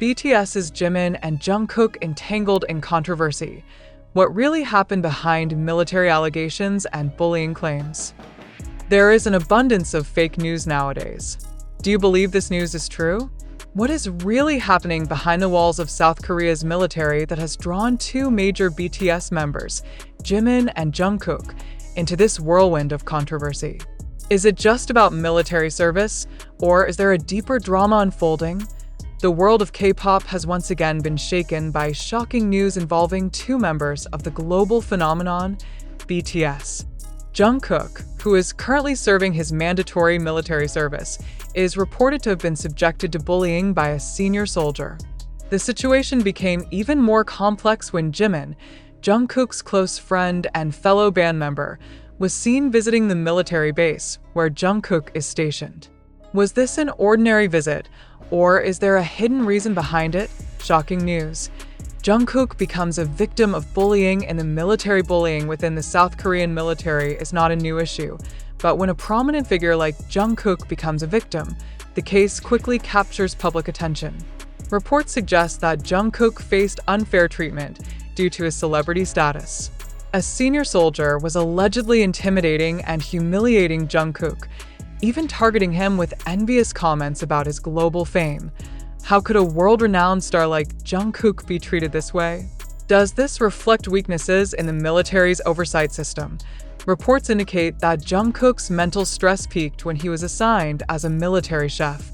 BTS's Jimin and Jungkook entangled in controversy? What really happened behind military allegations and bullying claims? There is an abundance of fake news nowadays. Do you believe this news is true? What is really happening behind the walls of South Korea's military that has drawn two major BTS members, Jimin and Jungkook, into this whirlwind of controversy? Is it just about military service, or is there a deeper drama unfolding? The world of K-pop has once again been shaken by shocking news involving two members of the global phenomenon, BTS. Jungkook, who is currently serving his mandatory military service, is reported to have been subjected to bullying by a senior soldier. The situation became even more complex when Jimin, Jungkook's close friend and fellow band member, was seen visiting the military base where Jungkook is stationed. Was this an ordinary visit, or is there a hidden reason behind it? Shocking news. Jungkook becomes a victim of bullying, and the military bullying within the South Korean military is not a new issue. But when a prominent figure like Jungkook becomes a victim, the case quickly captures public attention. Reports suggest that Jungkook faced unfair treatment due to his celebrity status. A senior soldier was allegedly intimidating and humiliating Jungkook, even targeting him with envious comments about his global fame. How could a world-renowned star like Jungkook be treated this way? Does this reflect weaknesses in the military's oversight system? Reports indicate that Jungkook's mental stress peaked when he was assigned as a military chef,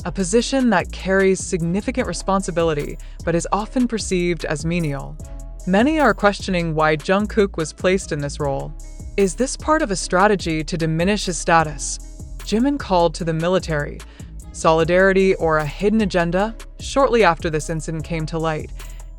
a position that carries significant responsibility but is often perceived as menial. Many are questioning why Jungkook was placed in this role. Is this part of a strategy to diminish his status? Jimin called to the military. Solidarity or a hidden agenda? Shortly after this incident came to light,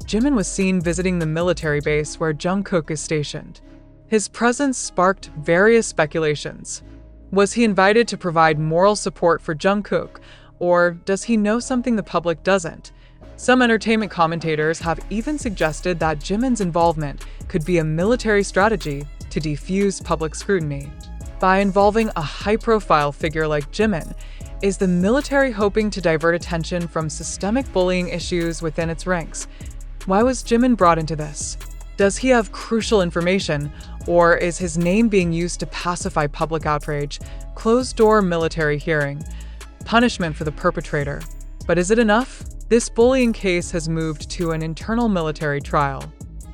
Jimin was seen visiting the military base where Jungkook is stationed. His presence sparked various speculations. Was he invited to provide moral support for Jungkook, or does he know something the public doesn't? Some entertainment commentators have even suggested that Jimin's involvement could be a military strategy to defuse public scrutiny. By involving a high-profile figure like Jimin, is the military hoping to divert attention from systemic bullying issues within its ranks? Why was Jimin brought into this? Does he have crucial information, or is his name being used to pacify public outrage? Closed-door military hearing. Punishment for the perpetrator. But is it enough? This bullying case has moved to an internal military trial.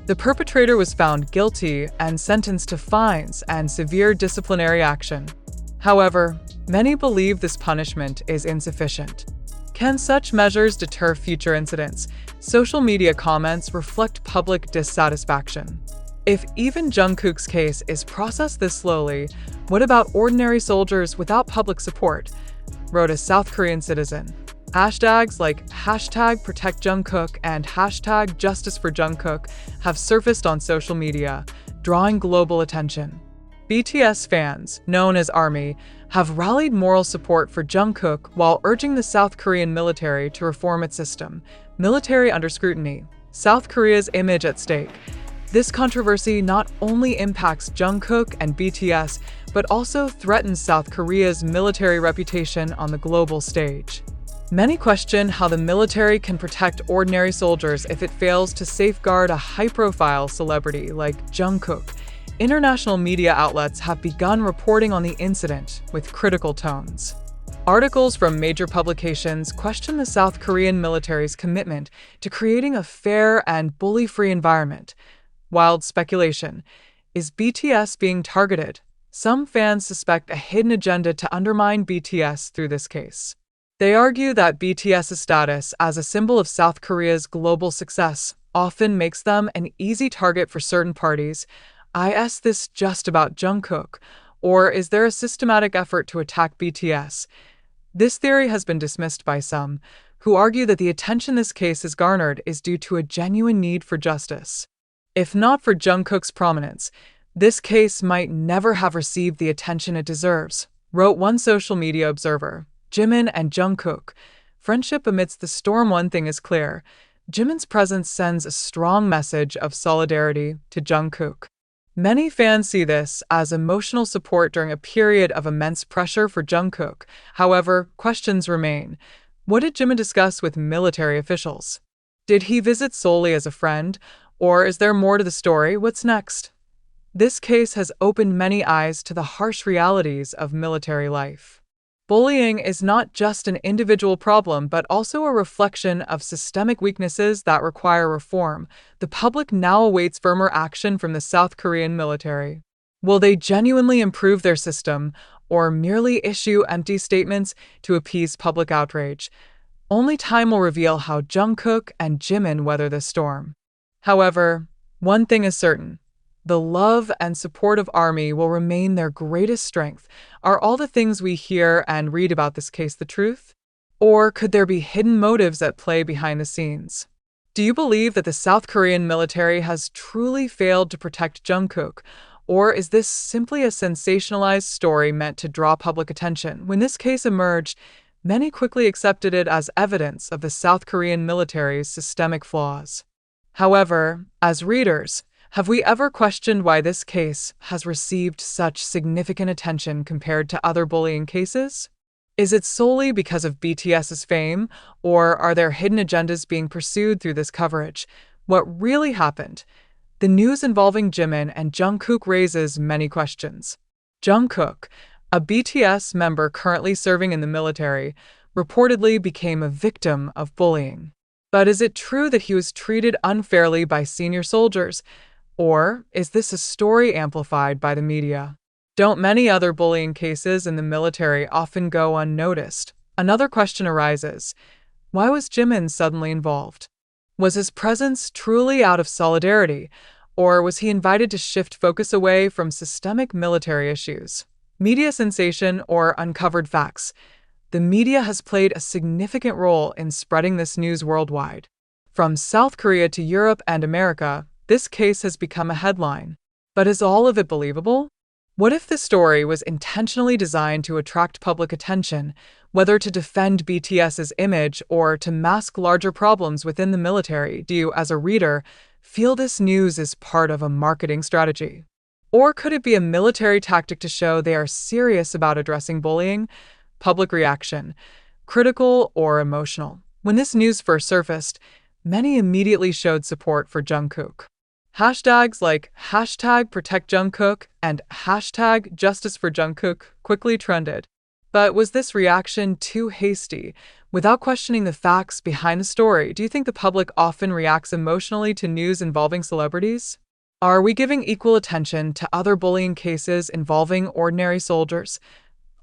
The perpetrator was found guilty and sentenced to fines and severe disciplinary action. However, many believe this punishment is insufficient. Can such measures deter future incidents? Social media comments reflect public dissatisfaction. If even Jungkook's case is processed this slowly, what about ordinary soldiers without public support? Wrote a South Korean citizen. Hashtags like #ProtectJungkook and #JusticeForJungkook have surfaced on social media, drawing global attention. BTS fans, known as ARMY, have rallied moral support for Jungkook while urging the South Korean military to reform its system. Military under scrutiny. South Korea's image at stake. This controversy not only impacts Jungkook and BTS, but also threatens South Korea's military reputation on the global stage. Many question how the military can protect ordinary soldiers if it fails to safeguard a high-profile celebrity like Jungkook. International media outlets have begun reporting on the incident with critical tones. Articles from major publications question the South Korean military's commitment to creating a fair and bully-free environment. Wild speculation. Is BTS being targeted? Some fans suspect a hidden agenda to undermine BTS through this case. They argue that BTS's status as a symbol of South Korea's global success often makes them an easy target for certain parties. Is this just about Jungkook, or is there a systematic effort to attack BTS? This theory has been dismissed by some, who argue that the attention this case has garnered is due to a genuine need for justice. If not for Jungkook's prominence, this case might never have received the attention it deserves, wrote one social media observer. Jimin and Jungkook. Friendship amidst the storm. One thing is clear. Jimin's presence sends a strong message of solidarity to Jungkook. Many fans see this as emotional support during a period of immense pressure for Jungkook. However, questions remain. What did Jimin discuss with military officials? Did he visit solely as a friend, or is there more to the story? What's next? This case has opened many eyes to the harsh realities of military life. Bullying is not just an individual problem, but also a reflection of systemic weaknesses that require reform. The public now awaits firmer action from the South Korean military. Will they genuinely improve their system, or merely issue empty statements to appease public outrage? Only time will reveal how Jungkook and Jimin weather this storm. However, one thing is certain. The love and support of ARMY will remain their greatest strength. Are all the things we hear and read about this case the truth? Or could there be hidden motives at play behind the scenes? Do you believe that the South Korean military has truly failed to protect Jungkook? Or is this simply a sensationalized story meant to draw public attention? When this case emerged, many quickly accepted it as evidence of the South Korean military's systemic flaws. However, as readers, have we ever questioned why this case has received such significant attention compared to other bullying cases? Is it solely because of BTS's fame, or are there hidden agendas being pursued through this coverage? What really happened? The news involving Jimin and Jungkook raises many questions. Jungkook, a BTS member currently serving in the military, reportedly became a victim of bullying. But is it true that he was treated unfairly by senior soldiers? Or is this a story amplified by the media? Don't many other bullying cases in the military often go unnoticed? Another question arises. Why was Jimin suddenly involved? Was his presence truly out of solidarity, or was he invited to shift focus away from systemic military issues? Media sensation or uncovered facts? The media has played a significant role in spreading this news worldwide. From South Korea to Europe and America, this case has become a headline. But is all of it believable? What if the story was intentionally designed to attract public attention, whether to defend BTS's image or to mask larger problems within the military? Do you, as a reader, feel this news is part of a marketing strategy? Or could it be a military tactic to show they are serious about addressing bullying? Public reaction, critical or emotional? When this news first surfaced, many immediately showed support for Jungkook. Hashtags like #ProtectJungkook and #JusticeForJungkook quickly trended. But was this reaction too hasty? Without questioning the facts behind the story, do you think the public often reacts emotionally to news involving celebrities? Are we giving equal attention to other bullying cases involving ordinary soldiers?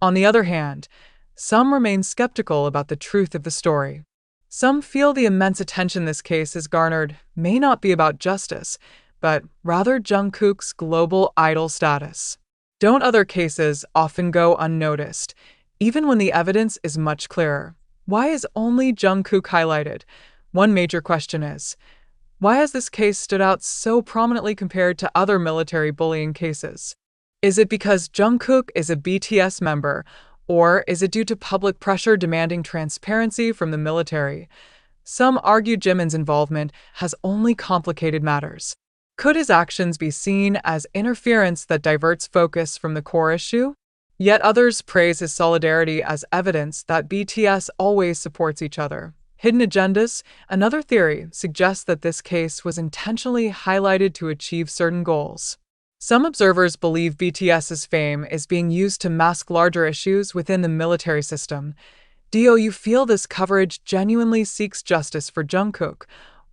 On the other hand, some remain skeptical about the truth of the story. Some feel the immense attention this case has garnered may not be about justice, but rather Jungkook's global idol status. Don't other cases often go unnoticed, even when the evidence is much clearer? Why is only Jungkook highlighted? One major question is, why has this case stood out so prominently compared to other military bullying cases? Is it because Jungkook is a BTS member, or is it due to public pressure demanding transparency from the military? Some argue Jimin's involvement has only complicated matters. Could his actions be seen as interference that diverts focus from the core issue? Yet others praise his solidarity as evidence that BTS always supports each other. Hidden agendas? Another theory suggests that this case was intentionally highlighted to achieve certain goals. Some observers believe BTS's fame is being used to mask larger issues within the military system. Do you feel this coverage genuinely seeks justice for Jungkook?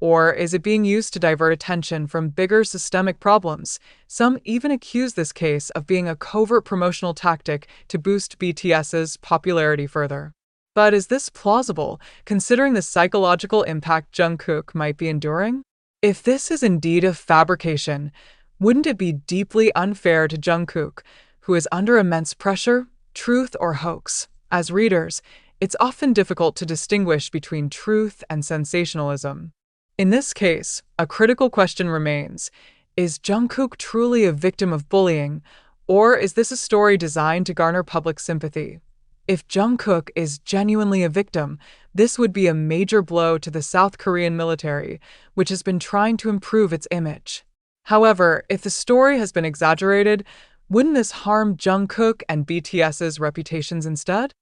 Or is it being used to divert attention from bigger systemic problems? Some even accuse this case of being a covert promotional tactic to boost BTS's popularity further. But is this plausible, considering the psychological impact Jungkook might be enduring? If this is indeed a fabrication, wouldn't it be deeply unfair to Jungkook, who is under immense pressure, truth or hoax? As readers, it's often difficult to distinguish between truth and sensationalism. In this case, a critical question remains. Is Jungkook truly a victim of bullying, or is this a story designed to garner public sympathy? If Jungkook is genuinely a victim, this would be a major blow to the South Korean military, which has been trying to improve its image. However, if the story has been exaggerated, wouldn't this harm Jungkook and BTS's reputations instead?